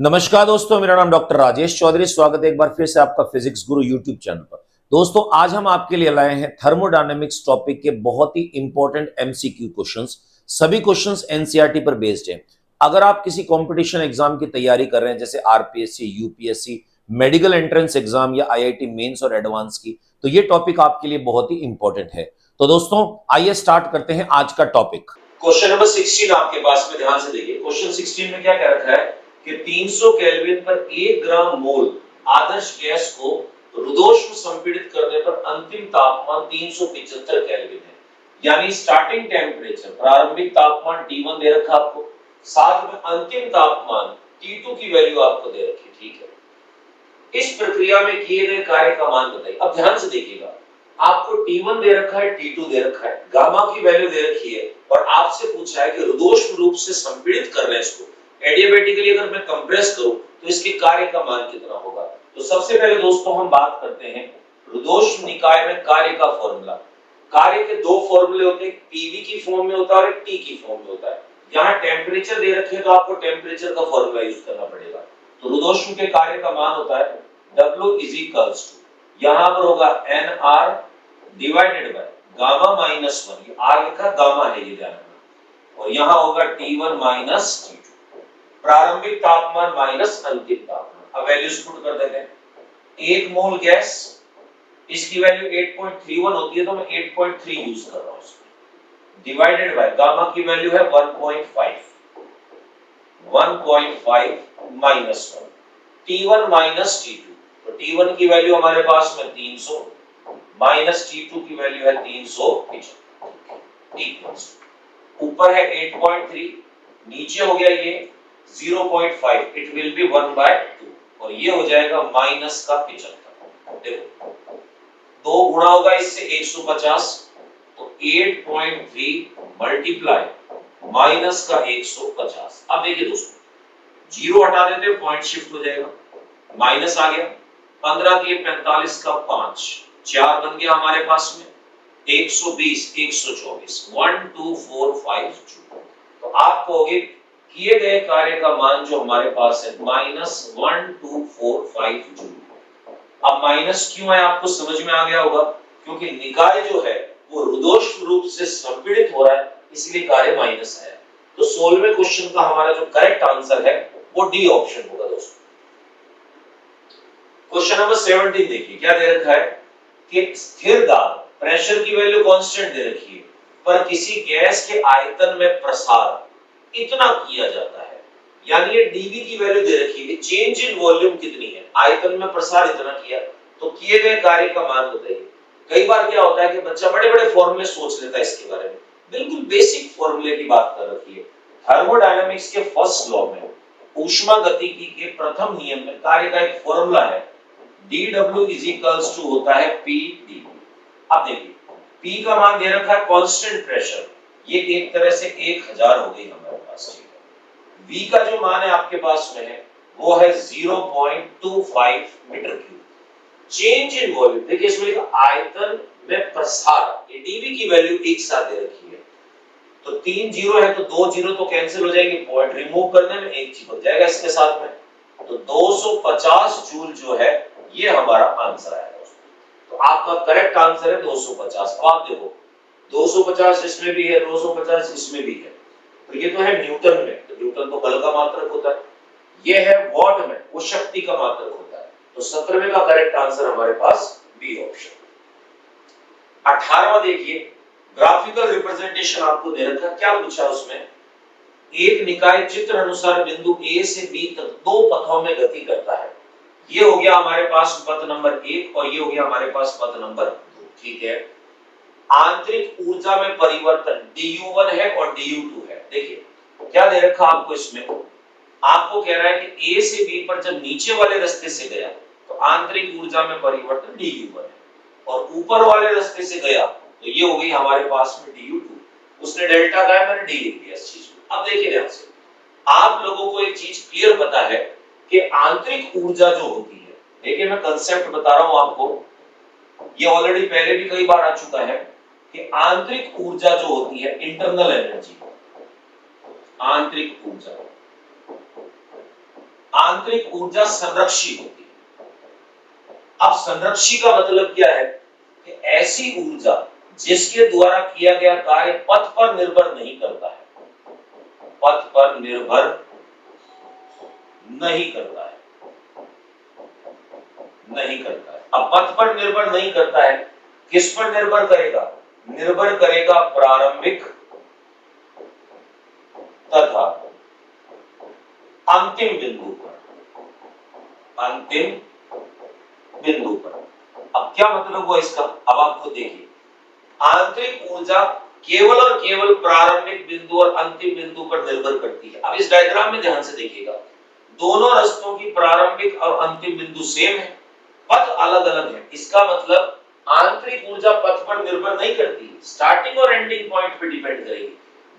नमस्कार दोस्तों, मेरा नाम डॉक्टर राजेश चौधरी। स्वागत है एक बार फिर से आपका फिजिक्स गुरु यूट्यूब चैनल पर। दोस्तों, आज हम आपके लिए लाए हैं थर्मोडायनेमिक्स टॉपिक के बहुत ही इंपॉर्टेंट एमसीक्यू क्वेश्चंस। सभी क्वेश्चंस एनसीईआरटी पर बेस्ड हैं। अगर आप किसी कंपटीशन एग्जाम की तैयारी कर रहे हैं, जैसे RPSC, UPSC, medical entrance exam या आईआईटी मेंस और एडवांस की, तो ये टॉपिक आपके लिए बहुत ही इंपॉर्टेंट है। तो दोस्तों, आइए स्टार्ट करते हैं आज का टॉपिक। क्वेश्चन नंबर 16 आपके पास में, ध्यान से देखिए। क्वेश्चन 16 में क्या कह रखा है कि 300 केल्विन पर 1 ग्राम मोल आदर्श गैस को रुद्धोष्म संपीड़ित करने पर अंतिम तापमान 375 केल्विन है। यानी स्टार्टिंग टेम्परेचर, प्रारंभिक तापमान T1 दे रखा आपको, साथ में अंतिम तापमान T2 की वैल्यू आपको दे रखी। ठीक है, इस प्रक्रिया में किए गए कार्य का मान बताइए। अब ध्यान से देखिएगा, आपको T1 दे रखा है, T2 दे रखा है, गामा की वैल्यू दे रखी है और आपसे पूछा है कि रुद्धोष्म रूप से संपीड़ित कर रहे हैं इसको। एडियाबेटिकली अगर मैं कंप्रेस करूं तो इसके कार्य का मान कितना होगा। तो सबसे पहले दोस्तों हम बात करते हैं रुद्धोष्म निकाय में कार्य का फॉर्मूला। कार्य के दो फॉर्मूले होते हैं, पीवी की फॉर्म में होता है और टी की फॉर्म में होता है। यहाँ टेम्परेचर दे रखे हैं तो आपको टेम्परेचर का फॉर्मूला यूज करना पड़ेगा। तो रुद्धोष्म के कार्य का मान होता है W = यहाँ पर होगा NR divided by gamma minus 1। ये R लिखा, गामा है ये ध्यान रखना। और यहाँ होगा T1 माइनस T2, प्रारंभिक तापमान माइनस अंतिम तापमान। अब वैल्यूज पुट कर देते हैं। 1 मोल गैस, इसकी वैल्यू 8.31 होती है तो मैं 8.3 यूज कर रहा हूं इसमें, डिवाइडेड बाय गामा की वैल्यू है 1.5 माइनस 1, T1 माइनस T2। तो T1 की वैल्यू हमारे पास में 300 माइनस T2 की वैल्यू है 375। ऊपर है 8.3, नीचे हो गया ये 0.5, इट विल बी 1/2 और ये हो जाएगा माइनस का 75। देखो 2 गुणा होगा इससे 150, तो 8.3 मल्टीप्लाई माइनस का 150। अब देखिए दोस्तों, जीरो हटा देते हो, पॉइंट शिफ्ट हो जाएगा, माइनस आ गया, 15 के 45 का 5, 4 बन गया हमारे पास में 120, 124, 12452। तो आप कहोगे किए गए कार्य का मान जो हमारे पास है -1245 जूल। अब माइनस क्यों है आपको समझ में आ गया होगा, क्योंकि निकाय जो है वो रुद्धोष्म रूप से संपीड़ित हो रहा है, इसलिए कार्य माइनस आया। तो 16वें क्वेश्चन का हमारा जो करेक्ट आंसर है वो डी ऑप्शन होगा दोस्तों। क्वेश्चन नंबर 17 देखिए, क्या दे रखा है कि स्थिर दाब, प्रेशर की वैल्यू कांस्टेंट दे रखी है, पर किसी गैस के आयतन में प्रसार इतना किया जाता है। यानी ये डीवी की वैल्यू दे रखी है, चेंज इन वॉल्यूम कितनी है, आयतन में प्रसार इतना किया, तो किए गए कार्य का मान बताइए। कई बार क्या होता है कि बच्चा बड़े-बड़े फॉर्मूले सोच लेता है इसके बारे में, बिल्कुल बेसिक फॉर्मूले की बात कर रखी है। थर्मोडायनामिक्स के फर्स्ट लॉ में, ऊष्मागतिकी के प्रथम नियम में कार्य का एक फॉर्मूला है, dW होता है Pdv। अब देखिए, P का मान दे रखा है कांस्टेंट प्रेशर, ये एक तरह से 1000 हो गई हमारे पास। ठीक है, V का जो मान है आपके पास में है वो है 0.25 metre cube. Change in volume, देखिए इसमें लिखा आयतन में प्रसार, ये dV की वैल्यू एक साथ दे रखी है। तो 3 जीरो है तो 2 जीरो तो कैंसिल हो जाएंगे, पॉइंट रिमूव करने में एक चिपक जाएगा इसके साथ में, तो 250 जूल जो है ये हमारा आंसर आएगा। तो आपका करेक्ट आंसर है 250। तो आप देखो 250 इसमें भी है, 250 इसमें भी है, तो ये तो है न्यूटन में, तो न्यूटन तो बल का मात्रक होता है, ये है वॉट में, वो शक्ति का मात्रक होता है। तो 17वें का करेक्ट आंसर हमारे पास बी ऑप्शन। 18वां देखिए, ग्राफिकल रिप्रेजेंटेशन आपको दे रखा है। क्या पूछा उसमें, एक निकाय चित्र अनुसार बिंदु A से B तक 2 पथों में गति करता है। ये हो गया हमारे पास पथ नंबर 1 और ये हो गया हमारे पास पथ नंबर 2। ठीक है, आंतरिक ऊर्जा में परिवर्तन du1 है और du2 है। देखिए क्या दे रखा आपको इसमें, आपको कह रहा है कि A से B पर जब नीचे वाले रास्ते से गया तो आंतरिक ऊर्जा में परिवर्तन du1 है, और ऊपर वाले रास्ते से गया तो ये हो गई हमारे पास में du2। उसने डेल्टा का है, मैंने डी लिख दिया इस चीज को। अब देखिए ध्यान से, आप लोगों को एक चीज क्लियर पता है कि आंतरिक ऊर्जा जो होती है, देखिए मैं कंसेप्ट बता रहा हूं आपको, ये ऑलरेडी पहले भी कई बार आ चुका है कि आंतरिक ऊर्जा जो होती है, इंटरनल एनर्जी, आंतरिक ऊर्जा, आंतरिक ऊर्जा संरक्षी होती है। अब संरक्षी का मतलब क्या है कि ऐसी ऊर्जा जिसके द्वारा किया गया कार्य पथ पर निर्भर नहीं करता है, पथ पर निर्भर नहीं करता है, नहीं करता है। अब पथ पर निर्भर नहीं करता है, किस पर निर्भर करेगा? निर्भर करेगा प्रारंभिक तथा अंतिम बिंदु पर, अंतिम बिंदु पर। अब क्या मतलब हुआ इसका? अब आपको देखिए, आंतरिक ऊर्जा केवल और केवल प्रारंभिक बिंदु और अंतिम बिंदु पर निर्भर करती है। अब इस डायग्राम में ध्यान से देखिएगा, दोनों रास्तों की प्रारंभिक और अंतिम बिंदु सेम है, पथ अलग अलग है। इसका मतलब आंतरिक ऊर्जा पथ पर निर्भर नहीं करती, स्टार्टिंग और एंडिंग पॉइंट पे डिपेंड करेगी।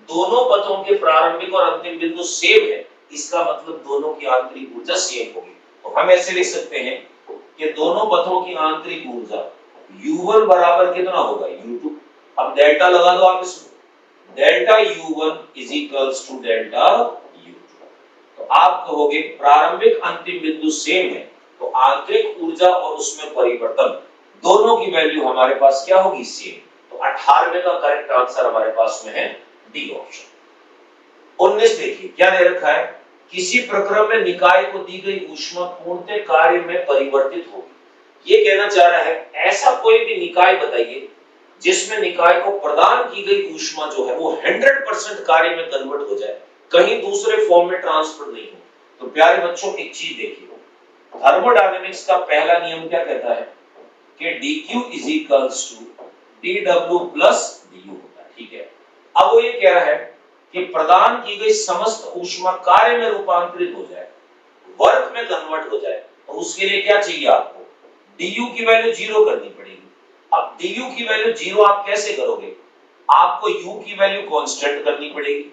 दोनों पथों के प्रारंभिक और अंतिम बिंदु सेम है, इसका मतलब दोनों की आंतरिक ऊर्जा सेम होगी। तो हम ऐसे लिख सकते हैं कि दोनों पथों की आंतरिक ऊर्जा U1 बराबर कितना होगा? U2। अब डेल्टा लगा दो आप इसमें, delta U1 is equals to delta U2। तो आप कहोगे प्रारंभिक अंतिम बिंदु सेम है, तो आंतरिक ऊर्जा और उसमें परिवर्तन दोनों की वैल्यू हमारे पास क्या होगी? सेम। तो 18वें का करेक्ट आंसर हमारे पास में है डी ऑप्शन। 19 देखिए क्या दे रखा है, किसी प्रक्रम में निकाय को दी गई ऊष्मा पूर्णतः कार्य में परिवर्तित होगी। ये कहना चाह रहा है ऐसा कोई भी निकाय बताइए जिसमें निकाय को प्रदान की गई ऊष्मा जो है वो 100% कार्य में कन्वर्ट हो जाए, कहीं दूसरे फॉर्म में ट्रांसफर नहीं हो। तो प्यारे बच्चों एक चीज देखिए, थर्मोडायनेमिक्स का पहला नियम क्या कहता है कि dq is equals to dw plus du होता है, ठीक है। अब वो ये कह रहा है कि प्रदान की गई समस्त ऊष्मा कार्य में रूपांतरित हो जाए, वर्क में कन्वर्ट हो जाए, तो उसके लिए क्या चाहिए आपको? du की वैल्यू 0 करनी पड़ेगी। अब du की वैल्यू 0 आप कैसे करोगे? आपको u की वैल्यू कांस्टेंट करनी पड़ेगी,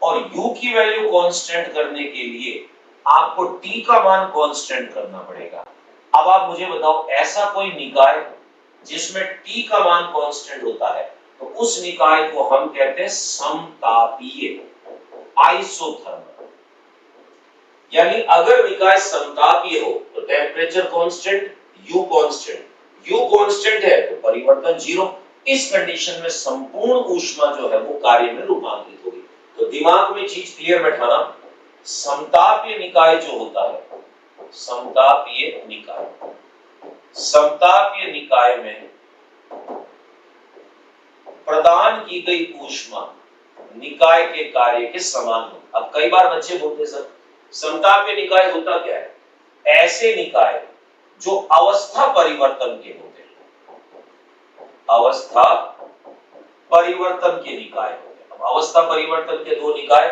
और u की वैल्यू कांस्टेंट करने के लिए आपको t का मान कांस्टेंट करना पड़ेगा। अब आप मुझे बताओ ऐसा कोई निकाय जिसमें t का मान कांस्टेंट होता है, तो उस निकाय को हम कहते हैं समतापीय, आइसोथर्मल। यानी अगर निकाय समतापीय हो तो temperature constant, u constant, u constant है तो परिवर्तन 0। इस कंडीशन में संपूर्ण ऊष्मा जो है वो कार्य में रूपांतरित होगी। तो दिमाग में चीज क्लियर बैठाना, समतापीय निकाय जो होता है, समतापीय निकाय, समतापीय निकाय में प्रदान की गई ऊष्मा निकाय के कार्य के समान हो। अब कई बार बच्चे बोलते सर समतापीय निकाय होता क्या है? ऐसे निकाय जो अवस्था परिवर्तन के होते हैं, अवस्था परिवर्तन के निकाय होते हैं। अब अवस्था परिवर्तन के दो निकाय,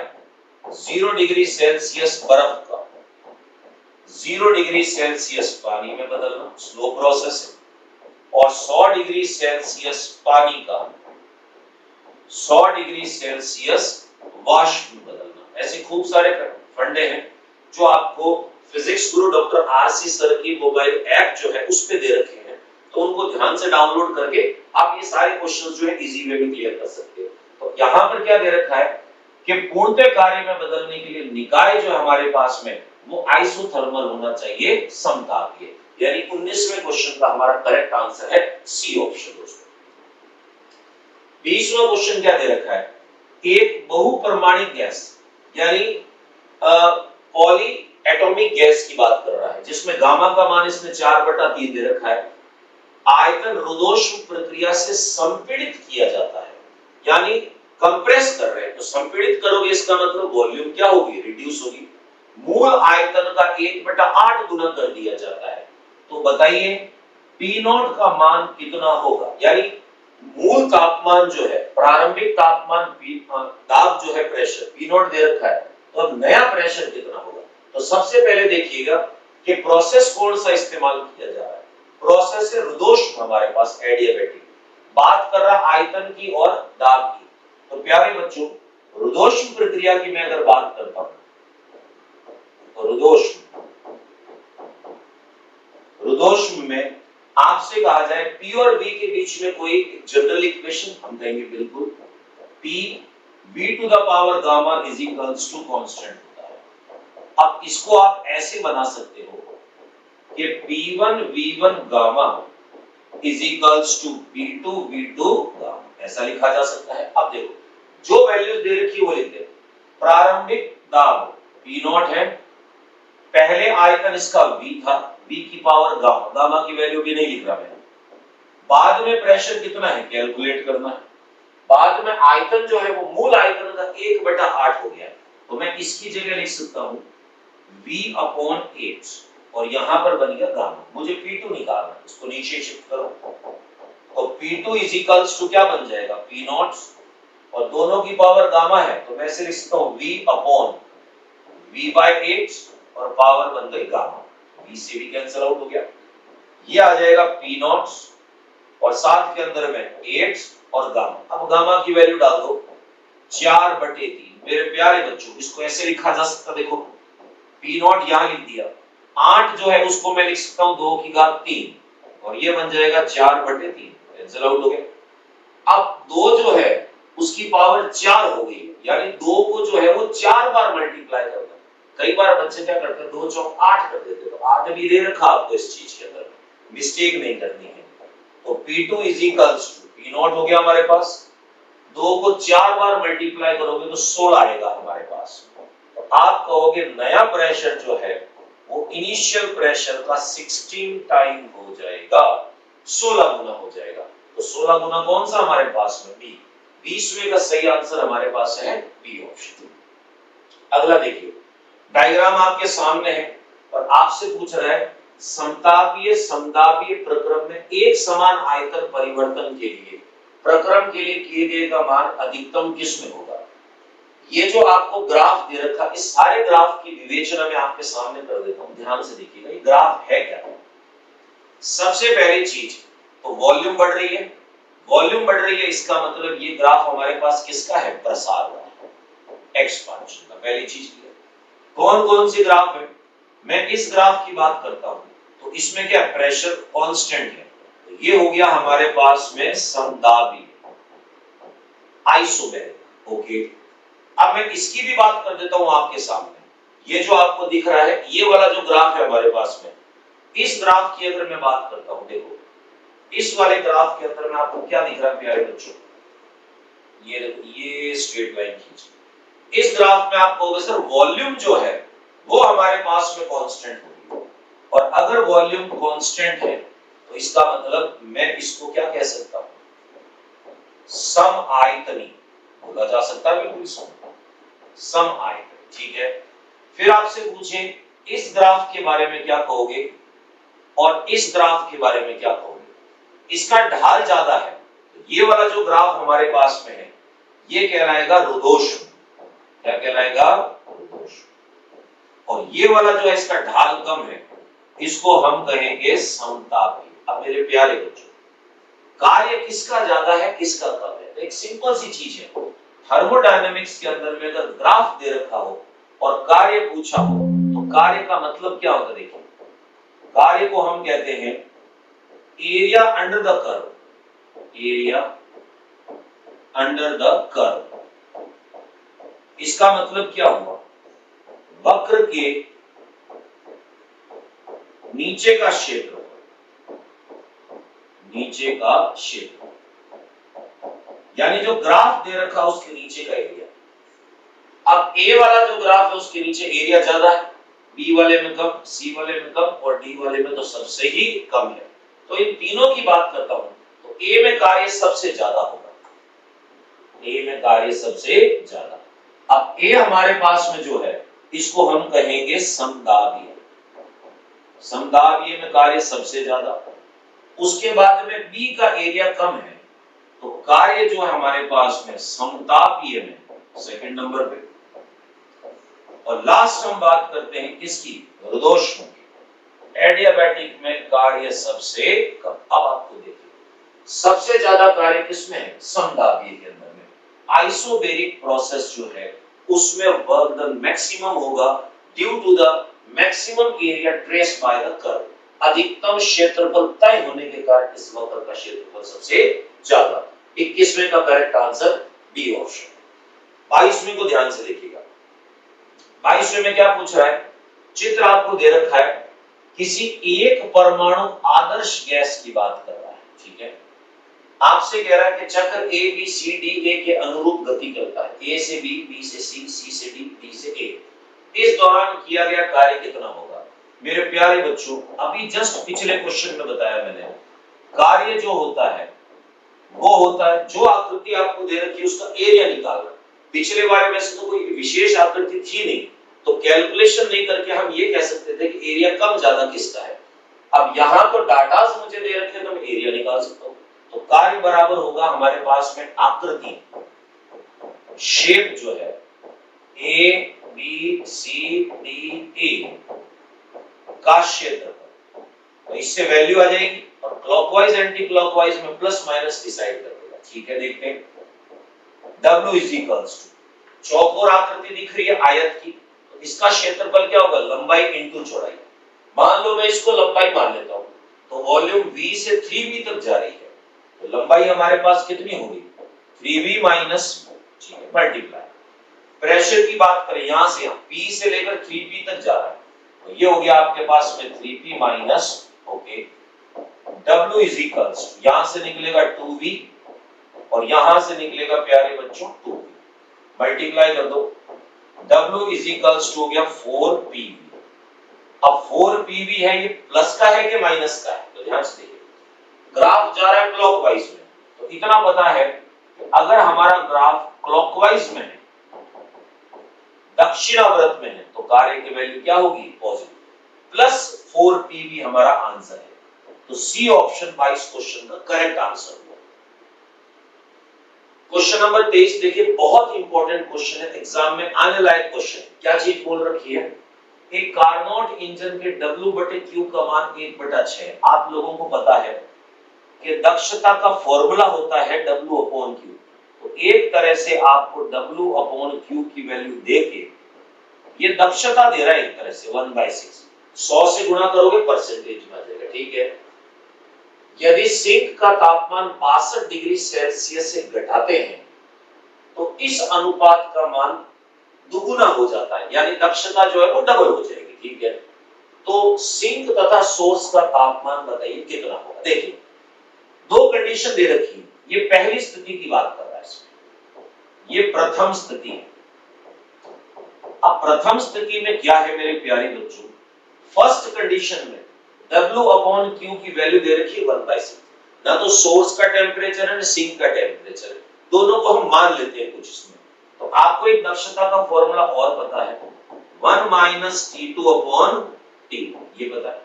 0 डिग्री सेल्सियस बर्फ का 0 डिग्री सेल्सियस पानी में बदलना, स्लो प्रोसेस है, और 100 डिग्री सेल्सियस पानी का 100 डिग्री सेल्सियस वाष्प में बदलना। ऐसे खूब सारे फंडे हैं जो आपको फिजिक्स गुरु डॉक्टर आरसी सर की मोबाइल ऐप जो है उस पे दे रखे हैं, तो उनको ध्यान से डाउनलोड करके आप ये सारे क्वेश्चंस जो है इजी वे में क्लियर कर सकते हो। तो यहाँ पर क्या दे रखा है कि पूर्णतः कार्य में बदलने के लिए निकाय जो हमारे पास में वो आइसोथर्मल होना चाहिए, समतापीय। यानी 19वें क्वेश्चन का हमारा करेक्ट आंसर है सी ऑप्शन दोस्तों। 20वां क्वेश्चन क्या दे रखा है, एक बहुपरमाणिक गैस यानी पॉली एटॉमिक गैस की बात कर रहा है, जिसमें गामा का मान इसने 4/3 दे रखा है। आयतन रुद्धोष्म प्रक्रिया से संपीड़ित किया जाता है, यानी कंप्रेस कर रहे हैं, तो संपीड़ित करोगे इसका मतलब वॉल्यूम क्या होगी? रिड्यूस होगी। मूल आयतन का 1/8 गुना कर दिया जाता है। तो बताइए P0 का मान कितना होगा? यानी मूल तापमान जो है, प्रारंभिक तापमान दाब जो है, प्रेशर P0 दे रखा है, तो अब नया प्रेशर कितना होगा? तो सबसे पहले देखिएगा कि प्रोसेस कौन सा इस्तेमाल किया जा रहा है। प्रोसेस है रुद्धोष्म, हमारे पास एडियाबैटिक, बात कर रहा आयतन की और दाब की। तो प्यारे बच्चों रुद्धोष्म प्रक्रिया की मैं अगर बात करता हूं तो रुद्धोष्म में आपसे कहा जाए P और V के बीच में कोई जनरल इक्वेशन, हम कहेंगे बिल्कुल P V to the power gamma is equals to constant होता है। अब इसको आप ऐसे बना सकते हो कि P1 V1 gamma is equals to P2 V2 gamma, ऐसा लिखा जा सकता है। अब देखो जो वैल्यूज दे रखी है वो लिख दे। प्रारंभिक दाब P0 है, पहले आयतन इसका V था, V की पावर गामा, गामा की वैल्यू भी नहीं लिख रहा मैं। बाद में प्रेशर कितना है कैलकुलेट करना है। बाद में आयतन जो है वो मूल आयतन का 1/8 हो गया, तो मैं इसकी जगह लिख सकता हूं V/8 और यहां पर बन गया गामा। मुझे P2 निकालना है, इसको नीचे शिफ्ट करो तो P2 इज इक्वल्स टू क्या बन जाएगा P0 और दोनों की पावर गामा है तो मैं इसे लिख सकता हूं V/V/8 और पावर बन गई गामा, V से भी कैंसिल आउट हो गया। ये आ जाएगा P0 और साथ के अंदर में 8 और गामा। अब गामा की वैल्यू डाल दो 4/3। मेरे प्यारे बच्चों इसको ऐसे लिखा जा सकता, देखो P0 यहां लिख दिया, 8 जो है उसको मैं लिख सकता हूं 2 की घात 3 और ये बन जाएगा 4/3, कैंसिल आउट हो गया। अब 2 जो है उसकी पावर 4 हो गई, यानी 2 को जो है वो 4 बार मल्टीप्लाई करना। कई बार बच्चे क्या करते हैं 2 चौक 8 कर देते, तो 8 भी दे रखा आपको इस चीज के अंदर, मिस्टेक नहीं करनी है। तो P2 is equals to P0 हो गया हमारे पास, 2 को 4 बार मल्टीप्लाई करोगे तो 16 आएगा हमारे पास। तो आप कहोगे नया प्रेशर जो है वो इनिशियल प्रेशर का 16 टाइम हो जाएगा, 16 गुना हो जाएगा। तो 16 गुना कौन सा हमारे पास में बी, 20वें का सही आंसर हमारे पास है बी ऑप्शन। अगला देखिए, डायग्राम आपके सामने है और आपसे पूछ रहा है समतापीय समदाबीय प्रक्रम में एक समान आयतन परिवर्तन के लिए प्रक्रम के लिए किए गए का मान अधिकतम किस में होगा। ये जो आपको ग्राफ दे रखा, इस सारे ग्राफ की विवेचना मैं आपके सामने कर देता हूं, ध्यान से देखिएगा ये ग्राफ है क्या। सबसे पहली चीज तो वॉल्यूम बढ़ रही है, वॉल्यूम बढ़ रही है इसका मतलब ये ग्राफ हमारे पास किसका है, प्रसार का, एक्सपांशन का। पहली चीज क्लियर। कौन कौन सी ग्राफ है, मैं इस ग्राफ की बात करता हूं तो इसमें क्या प्रेशर कांस्टेंट है, तो ये हो गया हमारे पास में समदाबी आइसोबैरिक। ओके, अब मैं इसकी भी बात कर देता हूं आपके सामने। ये जो आपको दिख रहा है ये वाला जो ग्राफ है हमारे पास में, इस ग्राफ की अगर मैं बात करता हूं, देखो इस वाले ग्राफ के अंदर में आपको क्या दिख रहा है प्यारे बच्चों, ये देखो ये स्ट्रेट लाइन खींचिए। इस ग्राफ में आप कहोगे सर वॉल्यूम जो है वो हमारे पास में कांस्टेंट होगी, और अगर वॉल्यूम कांस्टेंट है तो इसका मतलब मैं इसको क्या कह सकता हूं, सम आयतनी बोला जा सकता है, बिल्कुल इसको सम आयतन। ठीक है, फिर आपसे पूछें इस ग्राफ के बारे में क्या कहोगे और इस ग्राफ के बारे में क्या कहोगे। इसका ढाल ज्यादा है, तो ये वाला जो ग्राफ हमारे पास में है ये कहलाएगा रुद्धोष्म। क्या कहलाएगा, रुद्धोष्म। और ये वाला जो है इसका ढाल कम है, इसको हम कहेंगे समतापी। अब मेरे प्यारे बच्चों कार्य किसका ज्यादा है किसका कम है, तो एक सिंपल सी चीज है, थर्मोडायनेमिक्स के अंदर में अगर ग्राफ दे रखा हो और कार्य पूछा हो तो कार्य का मतलब क्या होता है। देखिए कार्य को हम कहते हैं area under the curve, area under the curve. इसका मतलब क्या हुआ, वक्र के नीचे का क्षेत्र, नीचे का क्षेत्र यानी जो ग्राफ दे रखा उसके नीचे का एरिया। अब ए वाला जो ग्राफ है उसके नीचे एरिया ज्यादा है, बी वाले में कम, सी वाले में कम और डी वाले में तो सबसे ही कम है। तो इन तीनों की बात करता हूं तो ए में कार्य सबसे ज्यादा होगा, ए में कार्य सबसे ज्यादा। अब ए हमारे पास में जो है इसको हम कहेंगे समदाबीय, समदाबीय में कार्य सबसे ज्यादा। उसके बाद में बी का एरिया कम है तो कार्य जो है हमारे पास में समतापीय में सेकंड नंबर पे। और लास्ट हम बात करते हैं किसकी, रुद्धोष्म की। एडियाबैटिक में कार्य सबसे कम। अब आपको देखिए सबसे ज्यादा कार्य किसमें है, समदाबीय के अंदर में। आइसोबैरिक प्रोसेस जो है उसमें वर्क डन मैक्सिमम होगा due to the maximum area traced by the curve. अधिकतम क्षेत्रफल तय होने के कारण इस वक्र का क्षेत्रफल सबसे ज्यादा। 21वें का करेक्ट आंसर बी ऑप्शन। 22वें को ध्यान से देखिएगा, 22वें में क्या पूछ रहा है, चित्र आपको दे रखा है, किसी एक परमाणु आदर्श गैस की बात कर रहा है, ठीक है। आपसे कह रहा है कि चक्र A B C D A के अनुरूप गति करता है, ए से बी, बी से सी, सी से डी, डी से ए। इस दौरान किया गया कार्य कितना होगा। मेरे प्यारे बच्चों, अभी जस्ट पिछले क्वेश्चन में बताया मैंने, कार्य जो होता है वो होता है, जो आकृति आपको दे रखी है उसका एरिया निकालना। पिछले वाले में से तो कोई विशेष आकृति थी नहीं, तो कैलकुलेशन नहीं करके हम ये कह सकते थे कि एरिया कम ज्यादा किसका है। अब यहाँ तो डाटास मुझे दे रखे हैं तो मैं एरिया निकाल सकता हूँ। तो कार्य बराबर होगा हमारे पास में आकृति, शेप जो है A B C D A का क्षेत्रफल, तो इससे वैल्यू आ जाएगी और क्लॉकवाइज एंटी क्लॉकवाइज में प्लस माइनस डिसाइड कर देगा, ठीक है। देखते हैं W इज इक्वल्स टू, चौकोर आकृति दिख रही है आयत की, तो इसका क्षेत्रफल क्या होगा, लंबाई इंटू चौड़ाई। मान लो मैं इसको लंबाई मान लेता हूं, तो वॉल्यूम V से 3V तक जा रही है, तो लंबाई हमारे पास कितनी होगी 3V माइनस, ठीक है, मल्टीप्लाई। प्रेशर की बात करें यहां से हम P से लेकर 3P तक जा रहा है, तो ये हो गया आपके पास में 3P minus, okay. W is equals, यहां से निकलेगा 2V और यहां से निकलेगा प्यारे बच्चों 2V, मल्टीप्लाई कर दो। W इज इक्वल्स टू हो गया 4PV। अब 4PV है, ये प्लस का है कि माइनस का है, तो ध्यान से देखिए, ग्राफ जा रहा है क्लॉकवाइज में, तो इतना पता है कि अगर हमारा ग्राफ क्लॉकवाइज में है, दक्षिणावर्त में है, तो कार्य की वैल्यू क्या होगी, पॉजिटिव, प्लस 4PV हमारा आंसर है। तो सी ऑप्शन 22 क्वेश्चन का करेक्ट आंसर हुआ। क्वेश्चन नंबर 23 देखिए, बहुत इंपॉर्टेंट क्वेश्चन है, एग्जाम में आने लायक क्वेश्चन। क्या चीज बोल रखी है, एक कारनोट इंजन के W/Q का मान 1/6। आप लोगों को पता है कि दक्षता का फॉर्मूला होता है W/Q, तो एक तरह से आपको W/Q की वैल्यू देके ये दक्षता दे रहा है, एक तरह से 1/6, 100 से गुणा करोगे परसेंटेज में आ जाएगा, ठीक है। यदि सिंक का तापमान 62 डिग्री सेल्सियस से घटाते हैं तो इस अनुपात का मान दुगुना हो जाता है, यानी दक्षता जो है वो डबल हो जाएगी, ठीक है। तो सिंक तथा सोर्स का तापमान बताइए कितना होगा। देखिए, दो कंडीशन दे रखी है, ये पहली स्थिति की बात कर रहा है इसमें, ये प्रथम स्थिति है। अब प्रथम स्थिति में क्या है मेरे प्यारे बच्चों, फर्स्ट कंडीशन में W/Q की वैल्यू दे रखी है 1/6, ना तो सोर्स का टेम्परेचर है ना सिंक का टेम्परेचर है, दोनों को हम मान लेते हैं कुछ इसमें। तो आपको एक दक्षता का फॉर्मूला और पता है, 1 - T2/T, ये पता है।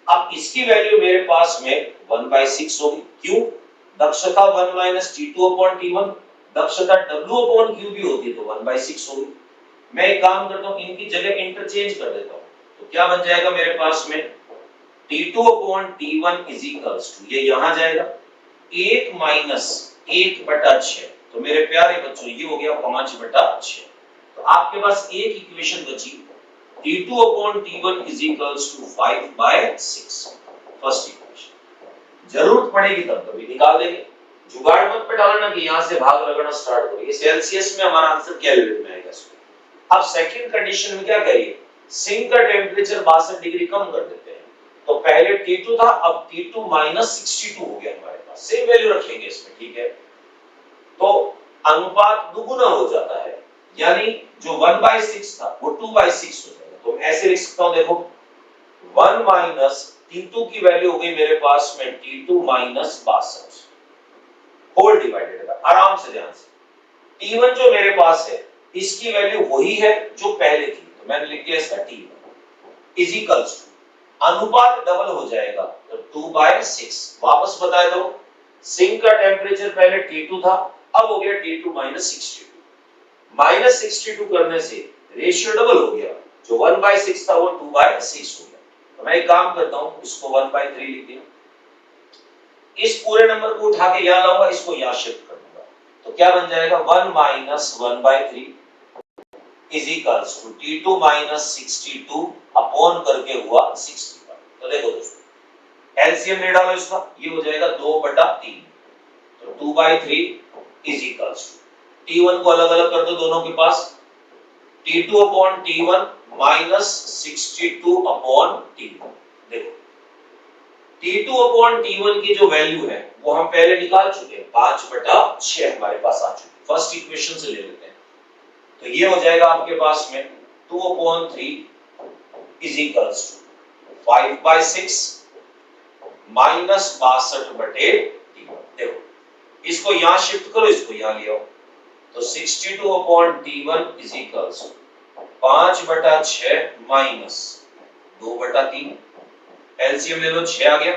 अब इसकी वैल्यू मेरे पास में 1/6 होगी, क्यों, दक्षता 1 - T2/T1, दक्षता W/Q भी होती है तो 1/6 होगी। मैं एक काम करता हूं, इनकी जगह इंटरचेंज कर देता हूं, तो क्या बन जाएगा मेरे पास में T2/T1 इज इक्वल्स टू, ये यहां जाएगा 1 - 1/6, तो मेरे प्यारे बच्चों ये हो गया 5/6। तो आपके पास एक इक्वेशन बची, T2/T1 is equals to 5/6, first equation. जरूरत पड़ेगी तब कभी निकाल देंगे, जुगाड़ मत पे डालना कि यहां से भाग लगाना स्टार्ट करो, ये सेल्सियस में हमारा आंसर केल्विन में आएगा। अब सेकंड कंडीशन में क्या करिए, सिंक का टेम्परेचर 62 डिग्री कम कर देते हैं, तो पहले T2 था, अब T2 - 62 हो गया हमारे पास, सेम वैल्यू रखेंगे इसमें, ठीक है। तो अनुपात दुगुना हो जाता है, यानी जो 1/6 था वो 2/6 हो जाएगा। तो ऐसे लिख सकता हूं, देखो 1 - T2 की वैल्यू हो गई मेरे पास में T2 - 62 होल डिवाइडेड, आराम से ध्यान से। T1 जो मेरे पास है इसकी वैल्यू वही है जो पहले थी, तो मैंने लिख दिया इसका T1 इज इक्वल्स टू, अनुपात डबल हो जाएगा तो 2/6। वापस बताए दो, सिंक का टेम्परेचर पहले T2 था, अब हो गया T2 - 62, -62 करने से रेशियो डबल हो गया, जो 1/6 था वो 2/6 हो गया। तो मैं एक काम करता हूं, इसको 1/3 लिख दिया, इस पूरे नंबर को उठा के यहां लाऊंगा, इसको यहां शिफ्ट कर दूंगा, तो क्या बन जाएगा 1 - 1/3 is equals to T2 - 62 upon करके हुआ 61। तो देखो दोस्तों, एलसीएम ले डालो इसका, ये हो जाएगा 2/3, तो 2/3 इज इक्वल्स टू, T1 को अलग अलग कर दो दोनों के पास, T2 upon T1 minus 62 upon T1। देखो T2 अपॉन T1 की जो वैल्यू है वो हम पहले निकाल चुके हैं, 5/6 हमारे पास आ चुकी है। फर्स्ट इक्वेशन से ले लेते हैं, तो ये हो जाएगा आपके पास में 2 upon 3 is equals to 5/6 minus 62/T1। देखो इसको यहां शिफ्ट करो, इसको यहां ले आओ, तो 62 upon T1 is equals 5/6 minus 2/3। LCM ले लो, 6 आ गया,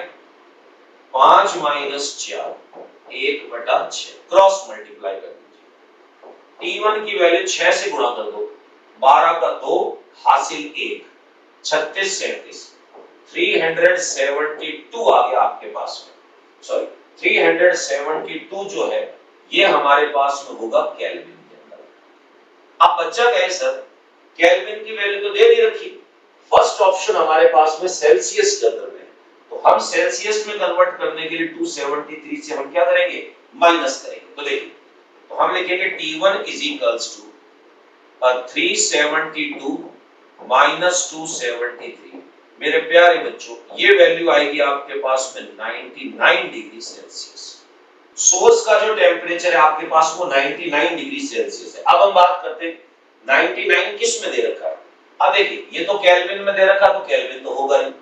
5 माइनस 4 1/6, क्रॉस मल्टीप्लाई कर दीजिए। T1 की वैल्यू 6 से गुणा कर दो, 12 का 2 हासिल 1, 36 37, 372 आ गया आपके पास में। सॉरी 372 जो है ये हमारे पास में होगा केल्विन के अंदर। अब बच्चा कहे सर केल्विन की वैल्यू तो दे दी रखी, फर्स्ट ऑप्शन हमारे पास में सेल्सियस के अंदर में, तो हम सेल्सियस में कन्वर्ट करने के लिए 273 से हम क्या करेंगे, माइनस करेंगे। तो देखिए, तो हम लिखेंगे T1 is equals to 372 minus 273। मेरे प्यारे बच्चों ये वैल्यू आएगी आपके पास में 99 डिग्री सेल्सियस। सोर्स का जो टेम्परेचर है आपके पास वो 99 डिग्री सेल्सियस है। अब हम बात करते हैं 99 किस में दे रखा है। अब देखिए ये तो केल्विन में दे रखा, तो केल्विन तो होगा नहीं।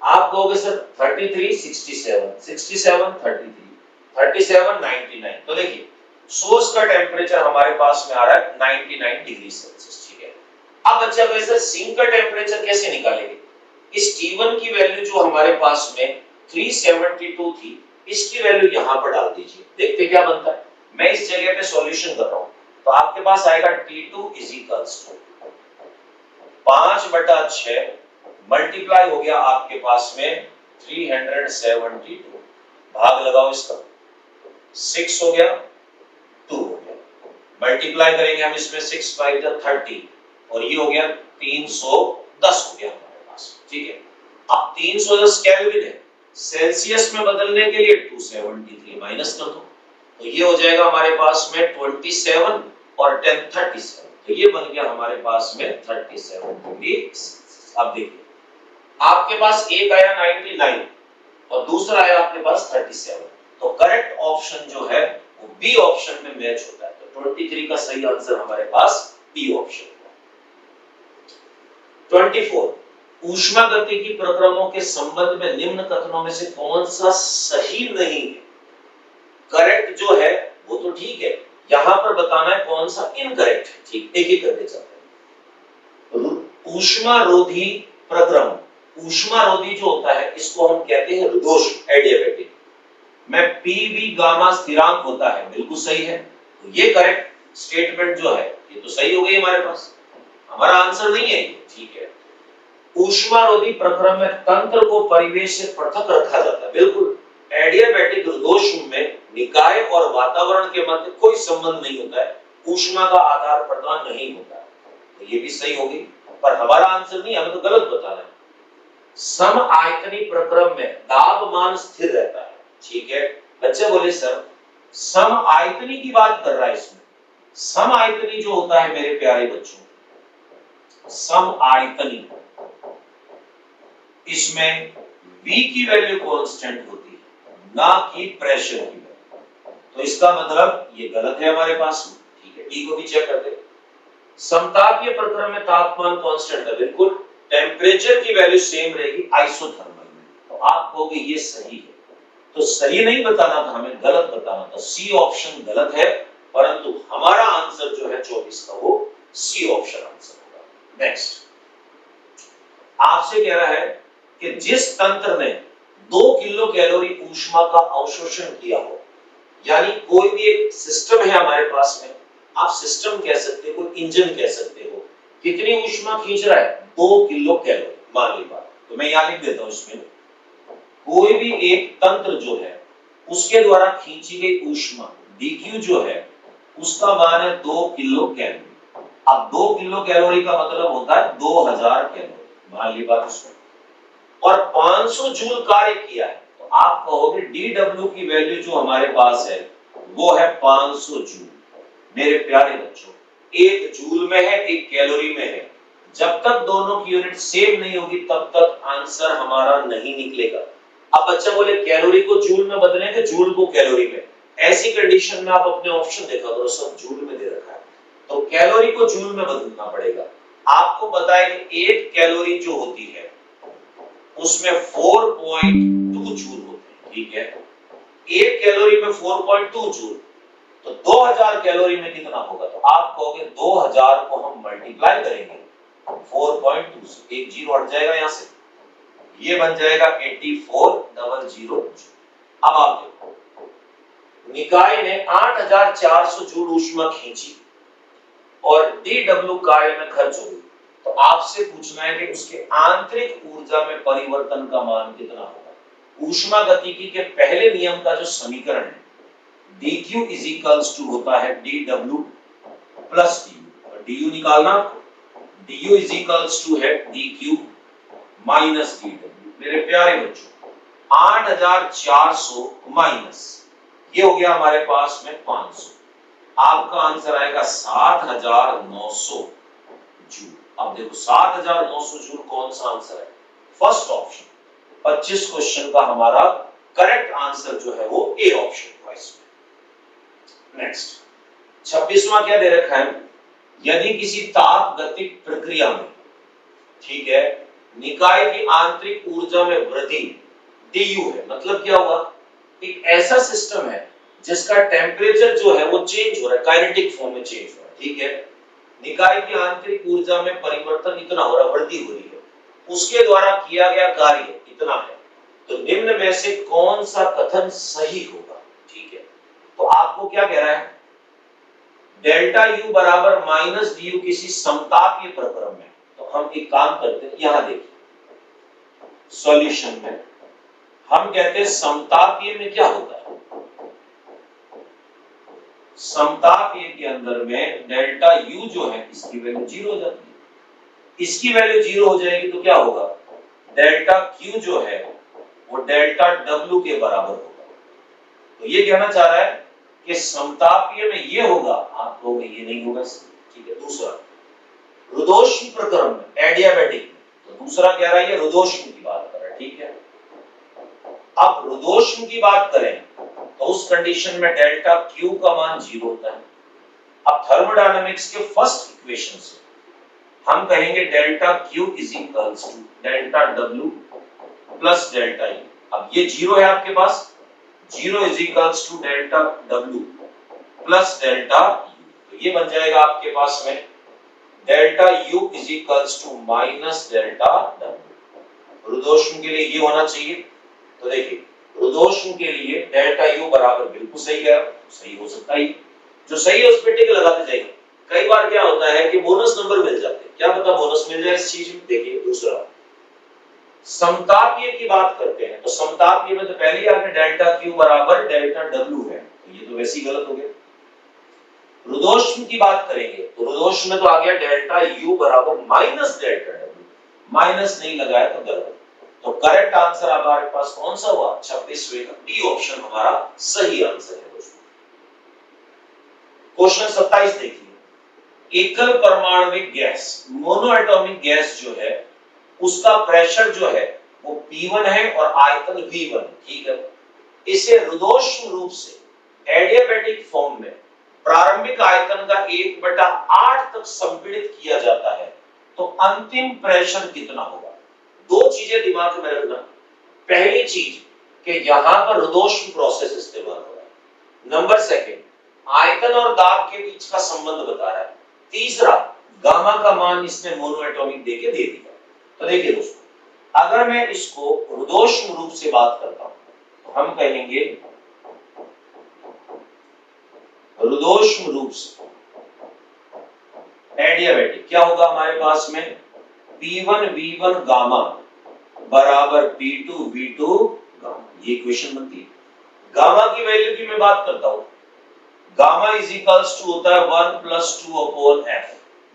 आप कहोगे सर 33 67 67 33 37 99, तो देखिए सोर्स का टेम्परेचर हमारे पास में आ रहा है 99 डिग्री सेल्सियस, ठीक है। अब बच्चा कहे सर सिंक का टेम्परेचर कैसे निकालेंगे। इस T1 की वैल्यू जो हमारे पास में 372 थी, इसकी वैल्यू यहां पर डाल दीजिए, देखते क्या बनता है। मैं इस जगह पे सॉल्यूशन कर रहा हूं, तो आपके पास आएगा T2 is equals to 5/6 multiply हो गया आपके पास में 372, भाग लगाओ इसका, 6 हो गया 2 हो गया, मल्टीप्लाई करेंगे हम इसमें 6 5 30 और ये हो गया 310 हो गया हमारे पास, ठीक है। अब 310 केल्विन है, सेल्सियस में बदलने के लिए 273 माइनस कर दो, तो ये हो जाएगा हमारे पास में 27 और 10 37, तो ये बन गया हमारे पास में 37 डिग्री। अब देखिए आपके पास एक आया 99 और दूसरा आया आपके पास 37, तो करेक्ट ऑप्शन जो है वो बी ऑप्शन में मैच होता है, तो 23 का सही आंसर हमारे पास बी ऑप्शन है। 24 ऊष्मागतिकी प्रक्रमों के संबंध में निम्न कथनों में से कौन सा सही नहीं है। करेक्ट जो है वो तो ठीक है, यहां पर बताना है कौन सा इनकरेक्ट है, ठीक, एक एक करके चलते हैं। ऊष्मारोधी प्रक्रम, ऊष्मारोधी जो होता है इसको हम कहते हैं रुदोष, एडियाबैटिक में पीवी गामा स्थिरांक होता है, बिल्कुल सही है। तो ये करेक्ट स्टेटमेंट जो है ये तो सही हो गई हमारे पास, हमारा आंसर नहीं है, ठीक है। ऊष्मारोधी प्रक्रम में तंत्र को परिवेश से पृथक रखा जाता है, बिल्कुल। एडियाबैटिक रुदोष में निकाय और वातावरण के मध्य कोई संबंध नहीं होता है, ऊष्मा का आदान प्रदान नहीं होता है, तो ये भी सही हो गई, पर हमारा आंसर नहीं, हमें तो गलत बताना है। सम आयतनी प्रक्रम में दाब मान स्थिर रहता है, ठीक है। बच्चे बोले सर सम आयतनी की बात कर रहा है इसमें, सम आयतनी जो होता है मेरे प्यारे बच्चों, सम आयतनी इसमें V की वैल्यू कांस्टेंट होती है, ना कि प्रेशर की वैल्यू, तो इसका मतलब ये गलत है हमारे पास में, ठीक है। डी को भी चेक कर दे। समतापीय प्रक्रम में तापमान कांस्टेंट है, बिल्कुल, टेम्परेचर की वैल्यू सेम रहेगी आइसोथर्मल में, तो आप कहोगे ये सही है, तो सही नहीं बताना था हमें, गलत बताना था, सी ऑप्शन गलत है, परंतु हमारा आंसर जो है 24 का वो सी ऑप्शन आंसर होगा। नेक्स्ट आपसे कह रहा है कि जिस तंत्र ने 2 किलो कैलोरी ऊष्मा का अवशोषण किया हो, यानी कोई भी एक सिस्टम है हमारे पास में, आप सिस्टम कह सकते हो, कोई इंजन कह सकते हो, कितनी ऊष्मा खींच रहा है, 2 किलो कैलोरी, मान ली बात, तो मैं यहां लिख देता हूं इसमें, कोई भी एक तंत्र जो है उसके द्वारा खींची गई ऊष्मा dq जो है उसका मान है 2 किलो कैलोरी। अब 2 किलो कैलोरी का मतलब होता है 2000 कैलोरी, मान ली बात इसमें, और 500 जूल कार्य किया है, तो आप कहोगे dw की वैल्यू जो हमारे पास है वो है 500 जूल। मेरे प्यारे बच्चों एक जूल में है, एक कैलोरी में है। जब तक दोनों की यूनिट सेम नहीं होगी तब तक आंसर हमारा नहीं निकलेगा। अब बच्चा बोले कैलोरी को जूल में बदलेंगे, जूल को कैलोरी में। ऐसी कंडीशन में आप अपने ऑप्शन देखा करो, सब जूल में दे रखा है, तो कैलोरी को जूल में बदलना पड़ेगा। आपको पता है कि 1 कैलोरी जो होती है उसमें 4.2 जूल होते हैं, ठीक है। 1 कैलोरी में 4.2 जूल, तो 2000 कैलोरी में कितना होगा? तो आप कहोगे 2000 को हम मल्टीप्लाई करेंगे 4.2 से, एक जीरो हट जाएगा यहां से, ये बन जाएगा 8400। अब आप देखो, निकाय ने 8400 जूल ऊष्मा खींची और डीडब्ल्यू कार्य में खर्च हो गई, तो आपसे पूछना है कि उसके आंतरिक ऊर्जा में परिवर्तन का मान कितना होगा। ऊष्मा गतिकी के पहले नियम का जो समीकरण है dq इज इक्वल्स टू होता है dw प्लस du, du निकालना, du इज इक्वल्स टू है dq माइनस dw। मेरे प्यारे बच्चों, 8400 माइनस ये हो गया हमारे पास में 500, आपका आंसर आएगा 7900 जूल। अब देखो 7900 जूल कौन सा आंसर है? First option. 25 क्वेश्चन का हमारा करेक्ट आंसर जो है वो ए ऑप्शन है इसमें। नेक्स्ट 26वां क्या दे रखा है? यदि किसी ताप गतिक प्रक्रिया में, ठीक है, निकाय की आंतरिक ऊर्जा में वृद्धि du है, मतलब क्या होगा? एक ऐसा सिस्टम है जिसका टेम्परेचर जो है वो चेंज हो रहा है, काइनेटिक फॉर्म में चेंज हो रहा है, ठीक है। निकाय की आंतरिक ऊर्जा में परिवर्तन इतना हो रहा, वृद्धि हो रही है, उसके द्वारा किया गया कार्य इतना है, तो निम्न में से कौन सा कथन सही होगा? ठीक है, तो आपको क्या कह रहा है? डेल्टा U बराबर माइनस du किसी समतापीय प्रक्रम में, तो हम एक काम करते हैं, यहां देखिए सॉल्यूशन में हम कहते हैं समतापीय में क्या होता है? समतापीय के अंदर में डेल्टा U जो है इसकी वैल्यू 0 हो जाती है, इसकी वैल्यू 0 हो जाएगी तो क्या होगा? डेल्टा Q जो है वो डेल्टा W के बराबर होगा। तो ये कहना चाह रहा है कि समतापीय में ये होगा, आप कहोगे ये नहीं होगा, ठीक है। दूसरा रुदोष्म प्रक्रम में, एडियाबैटिक, तो दूसरा कह रहा है ये रुदोष्म की बात कर रहा है, ठीक है। अब रुदोष्म की बात करें तो उस कंडीशन में डेल्टा Q का मान 0 होता है। अब थर्मोडायनामिक्स के फर्स्ट इक्वेशन से हम कहेंगे delta Q is equals to delta W plus delta E। अब ये 0 है आपके पास, 0 is equals to delta W plus delta U, तो ये बन जाएगा आपके पास में delta U is equals to minus delta W। रुदोष्म के लिए ये होना चाहिए, तो देखिए रुदोष्म के लिए डेल्टा U बराबर बिल्कुल सही है, सही हो सकता है, जो सही है उस पे टिक लगाते जाइए। कई बार क्या होता है कि बोनस नंबर मिल जाते हैं, क्या पता बोनस मिल जाए इस चीज में। देखिए दूसरा समतापीय की बात करते हैं, तो समतापीय में तो पहले ही आपने डेल्टा Q बराबर डेल्टा W है, तो ये तो वैसे ही गलत हो गया। रुदोष्म की बात करेंगे तो रुदोष्म में तो आ गया डेल्टा U बराबर माइनस डेल्टा W, माइनस नहीं लगाया तो गलत। तो करेक्ट आंसर हमारे पास कौन सा हुआ? 26वें का डी ऑप्शन हमारा सही आंसर है दोस्तों। क्वेश्चन 27 देखिए, एकल परमाणुविक गैस, मोनोएटॉमिक गैस जो है उसका प्रेशर जो है वो P1 है और आयतन V1, ठीक है। इसे रुदोष्म रूप से एडियाबैटिक फॉर्म में प्रारंभिक आयतन का 1/8 तक संपीड़ित किया जाता है, तो अंतिम प्रेशर कितना होगा? दो चीजें दिमाग में रखना। पहली चीज कि यहां पर रुदोष्म प्रोसेस इस्तेमाल हो रहा है। नंबर सेकंड, आयतन और दाब के बीच का संबंध बता रहा है। तीसरा, गामा का मान इसने मोनोएटॉमिक देके दे दिया। तो देखिए दोस्तों, अगर मैं इसको रुदोष्म रूप से बात करता हूं तो हम कहेंगे रुदोष्म रूप से एडियाबैटिक क्या होगा हमारे पास में? P1 V1 गामा बराबर P2 V2 गामा, ये इक्वेशन बनती है। गामा की वैल्यू की मैं बात करता हूं, गामा इज इक्वल्स टू होता है 1 + 2 अपॉन f।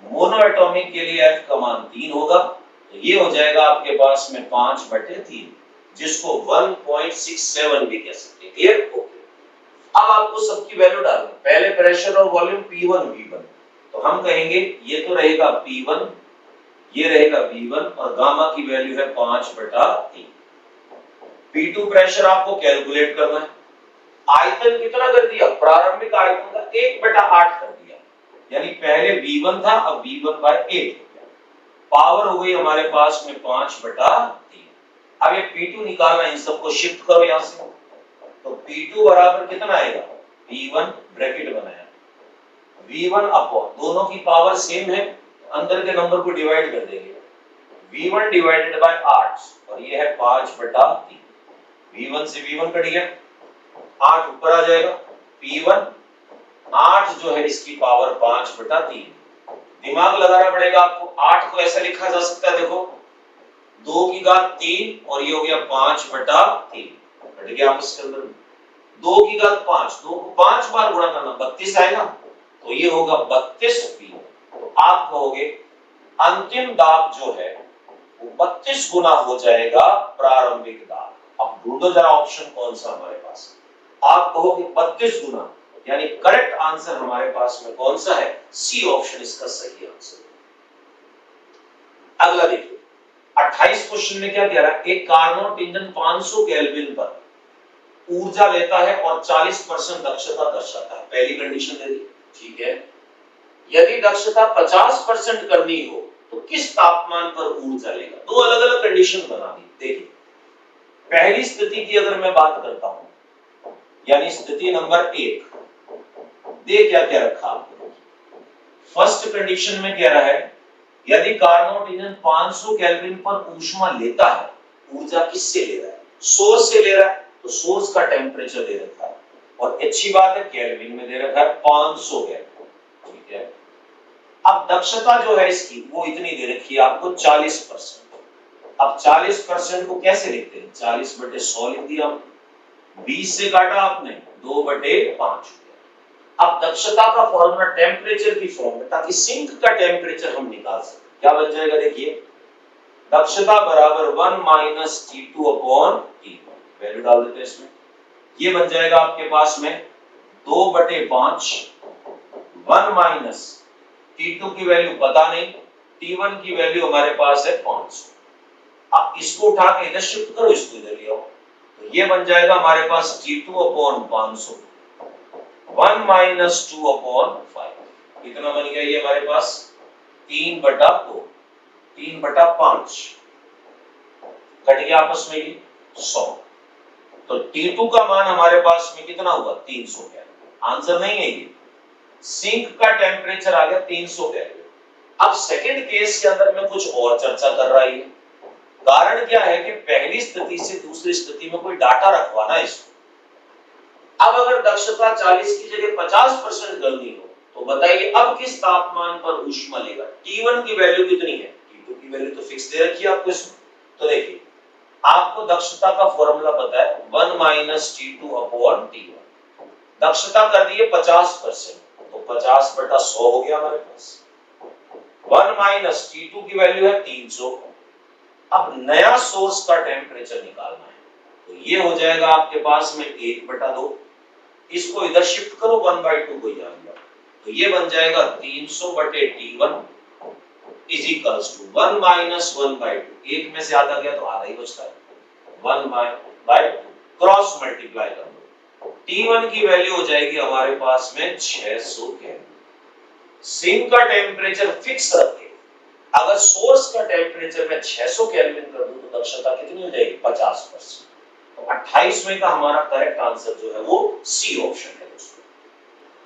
मोनोएटॉमिक के लिए f का मान 3 होगा, तो ये हो जाएगा आपके पास में 5/3, जिसको 1.67 भी कह सकते हैं। क्लियर? ओके। अब आपको सबकी वैल्यू डालनी, पहले प्रेशर और वॉल्यूम P1 V1, तो हम कहेंगे ये तो रहेगा P1, ये रहेगा V1 और गामा की वैल्यू है 5/3। P2 प्रेशर आपको कैलकुलेट करना है। आयतन कितना कर दिया, प्रारंभिक आयतन का 1/8 कर दिया, यानी पहले V1 था, अब V1/8 हो गया। पावर हो गई हमारे पास में 5/3। अब ये P2 निकालना, इन सबको शिफ्ट करो यहां से, तो P2 बराबर कितना आएगा, P1 ब्रैकेट बनाया, V1 अपॉन, दोनों की पावर सेम है, अंदर के नंबर को डिवाइड कर देंगे, V1 डिवाइडेड बाय 8 और ये है 5/3। V1 से V1 कट गया, 8 ऊपर आ जाएगा, P1 8 जो है इसकी पावर 5/3। दिमाग लगाना पड़ेगा आपको, 8 को ऐसा लिखा जा सकता है, देखो 2 की घात 3 और ये हो गया 5/3, कट गया आपस के अंदर, 2 की घात 5, 2 को 5 बार गुणा करना 32 आएगा, तो ये होगा 32P। तो आप कहोगे अंतिम दाब जो है वो 32 गुना हो जाएगा प्रारंभिक दाब। अब ढूंढो जरा ऑप्शन कौन सा हमारे पास, आप कहोगे 32 गुना, यानी करेक्ट आंसर हमारे पास में कौन सा है, सी ऑप्शन इसका सही आंसर है। अगला देखिए 28 क्वेश्चन में क्या कह रहा है, एक कार्नोट इंजन 500 केल्विन पर ऊर्जा लेता है और 40% दक्षता दर्शाता है। पहली कंडीशन दे दी, ठीक है। यदि दक्षता 50% करनी हो तो किस तापमान पर ऊर्जा लेगा। दो अलग अलग कंडीशन बना दी। देखिए पहली स्थिति की अगर मैं बात करता हूं, यानी स्थिति नंबर 1, देख क्या क्या रखा आपने। फर्स्ट कंडीशन में कह रहा है यदि कार्नोट इंजन 500 केल्विन पर ऊष्मा लेता है, ऊर्जा किससे ले रहा है, सोर्स से ले रहा है, तो सोर्स का टेम्परेचर दे रखा है और अच्छी बात है केल्विन में दे रखा है 500 केल्विन, ठीक है। अब दक्षता जो है इसकी वो इतनी दे रखी है आपको 40%। अब 40% को कैसे लिखते हैं, 40/100 लिख दिया, 20 से काटा आपने 2/5। अब दक्षता का फॉर्मूला टेम्परेचर की फॉर्म में, ताकि सिंक का टेम्परेचर हम निकाल सकें, क्या बन जाएगा, देखिए दक्षता बराबर 1 - T2/T1, वैल्यू डाल देते हैं इसमें, ये बन जाएगा आपके पास में 2/5, 1 - T2 की वैल्यू पता नहीं, T1 की वैल्यू हमारे पास है 500। अब इसको उठा के इधर शिफ्ट करो, इसको इधर ले आओ, तो ये बन जाएगा हमारे पास T2/500, 1 - 2/5, कितना बन गया ये हमारे पास 3/2, 3/5, कट गया आपस में ये 100। तो T2 का मान हमारे पास में कितना हुआ 300 केल्विन, आंसर नहीं है ये, सिंक का टेम्परेचर आ गया 300 केल्विन। अब सेकंड केस के अंदर में कुछ और चर्चा कर रहा है, कारण क्या है कि पहली स्थिति से दूसरी स्थिति में कोई डाटा रखवाना है इसको। अब अगर दक्षता 40 की जगह 50% करनी हो तो बताइए अब किस तापमान पर ऊष्मा लेगा। T1 की वैल्यू कितनी है, T2 की वैल्यू तो फिक्स दे रखी है आपको इसमें, तो देखिए आपको दक्षता का फॉर्मूला पता है 1 - T2/T1, दक्षता कर दी है 50%, तो 50/100 हो गया हमारे पास, 1 - T2 की वैल्यू है 300। अब नया सोर्स का टेम्परेचर निकालना है, तो ये हो जाएगा आपके पास में 1/2, इसको इधर शिफ्ट करो 1/2 को याद रखो, तो ये बन जाएगा 300/T1 इज इक्वल्स टू 1 - 1/2, एक में से आधा गया तो आधा ही बचता है, 1/2 क्रॉस मल्टीप्लाई कर दो, T1 की वैल्यू हो जाएगी हमारे पास में 600 केल्विन। सिंक का टेम्परेचर फिक्स रखे, अगर सोर्स का टेम्परेचर में 600 केल्विन कर दूं तो दक्षता कितनी हो जाएगी 50%। तो 28वें का हमारा करेक्ट आंसर जो है वो सी ऑप्शन है दोस्तों।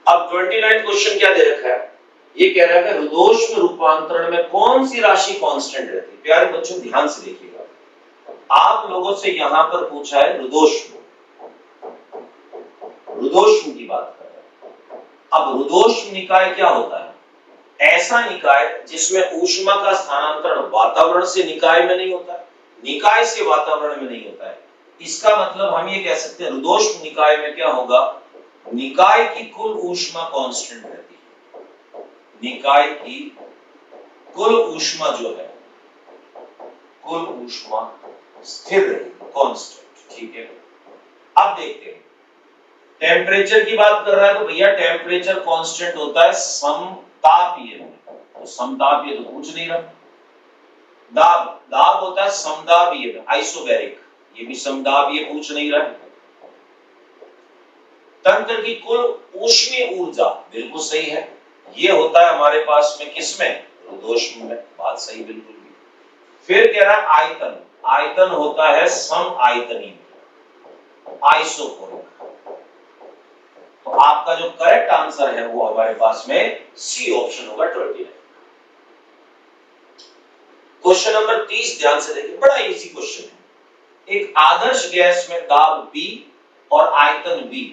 अब 29 क्वेश्चन क्या दे रखा है, ये कह रहा है कि रुद्धोष्म रूपांतरण में कौन सी राशि कांस्टेंट रहती है। प्यारे बच्चों ध्यान से देखिएगा, आप लोगों से यहां पर पूछा है रुद्धोष्म, रुद्धोष्म की बात कर रहे हैं। अब रुद्धोष्म निकाय क्या होता है, ऐसा निकाय जिसमें ऊष्मा का स्थानांतरण वातावरण से निकाय में नहीं होता है, निकाय से वातावरण में नहीं होता है। इसका मतलब हम ये कह सकते हैं रुद्धोष्म निकाय में क्या होगा, निकाय की कुल ऊष्मा कांस्टेंट रहती है, निकाय की कुल ऊष्मा जो है, कुल ऊष्मा स्थिर रहेगी, कांस्टेंट, ठीक है। अब देखते हैं टेम्परेचर की बात कर रहा है, तो भैया टेम्परेचर कांस्टेंट होता है सम तापीय में, तो समतापीय तो पूछ नहीं रहा। दाब, दाब होता है समदाबीय में, आइसोबैरिक, ये भी समदाबीय पूछ नहीं रहा। तंत्र की कुल ऊष्मीय ऊर्जा, बिल्कुल सही है, ये होता है हमारे पास में किसमें, रुद्धोष्म में, बात सही बिल्कुल भी। फिर कह रहा है आयतन, आयतन होता है सम आयतनी, आइसोकोरिक। तो आपका जो करेक्ट आंसर है वो हमारे पास में सी ऑप्शन होगा 29। क्वेश्चन नंबर 30 ध्यान से देखिए, बड़ा इजी क्वेश्चन है। एक आदर्श गैस में दाब B और आयतन V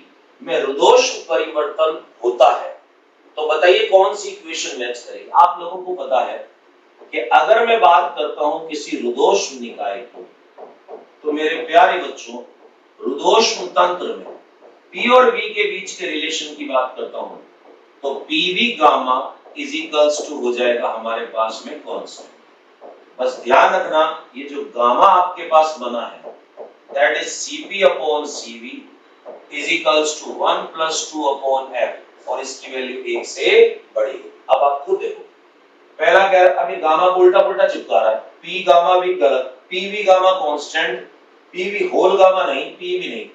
में रुद्धोष्म परिवर्तन होता है, तो बताइए कौन सी इक्वेशन मैच करेगी। आप लोगों को पता है कि अगर मैं बात करता हूं किसी रुद्धोष्म निकाय की, तो मेरे प्यारे बच्चों रुद्धोष्म तंत्र में P और V के बीच के रिलेशन की बात करता हूं, तो PV gamma is equals to हो जाएगा हमारे पास में कांस्टेंट। बस ध्यान रखना, ये जो गामा आपके पास बना है that is Cp upon Cv is equals to 1 plus 2 upon F, और इसकी वैल्यू 1 से बड़ी है। अब आप खुद देखो, पहला कह रहा है अभी गामा को उल्टा पुल्टा चिपका रहा है, P गामा भी गलत, PV gamma constant, PV whole gamma नहीं, PV नहीं,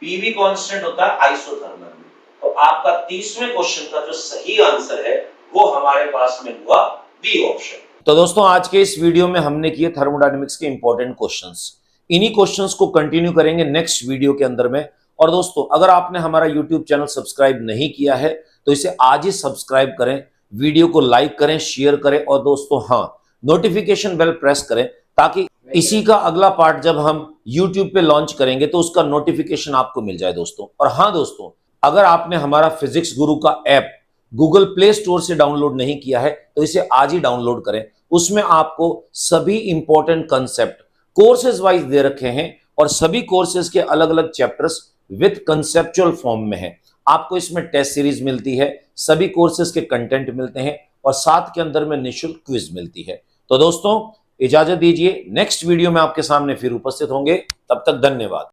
PV कांस्टेंट होता है आइसोथर्मल में। तो आपका 30वें क्वेश्चन का जो सही आंसर है वो हमारे पास में हुआ बी ऑप्शन। तो दोस्तों आज के इस वीडियो में हमने किए थर्मोडायनेमिक्स के इंपॉर्टेंट क्वेश्चंस। इन्हीं क्वेश्चंस को कंटिन्यू करेंगे नेक्स्ट वीडियो के अंदर में। और दोस्तों अगर आपने हमारा यूट्यूब चैनल सब्सक्राइब नहीं किया है तो इसे आज ही सब्सक्राइब करें, वीडियो को लाइक करें, शेयर करें, और दोस्तों हाँ, नोटिफिकेशन बेल प्रेस करें ताकि इसी का अगला पार्ट जब हम यूट्यूब पे लॉन्च करेंगे तो उसका नोटिफिकेशन आपको मिल जाए दोस्तों। और हाँ दोस्तों, अगर आपने हमारा फिजिक्स गुरु का ऐप गूगल प्ले स्टोर से डाउनलोड नहीं किया है तो इसे आज ही डाउनलोड करें। उसमें आपको सभी इंपॉर्टेंट कंसेप्ट कोर्सेज वाइज दे रखे हैं, और सभी कोर्सेज के अलग अलग चैप्टर्स विद कंसेप्चुअल फॉर्म में है। आपको इसमें टेस्ट सीरीज मिलती है, सभी कोर्सेज के कंटेंट मिलते हैं, और साथ के अंदर में निःशुल्क क्विज मिलती है। तो दोस्तों इजाजत दीजिए, नेक्स्ट वीडियो में आपके सामने फिर उपस्थित होंगे, तब तक धन्यवाद।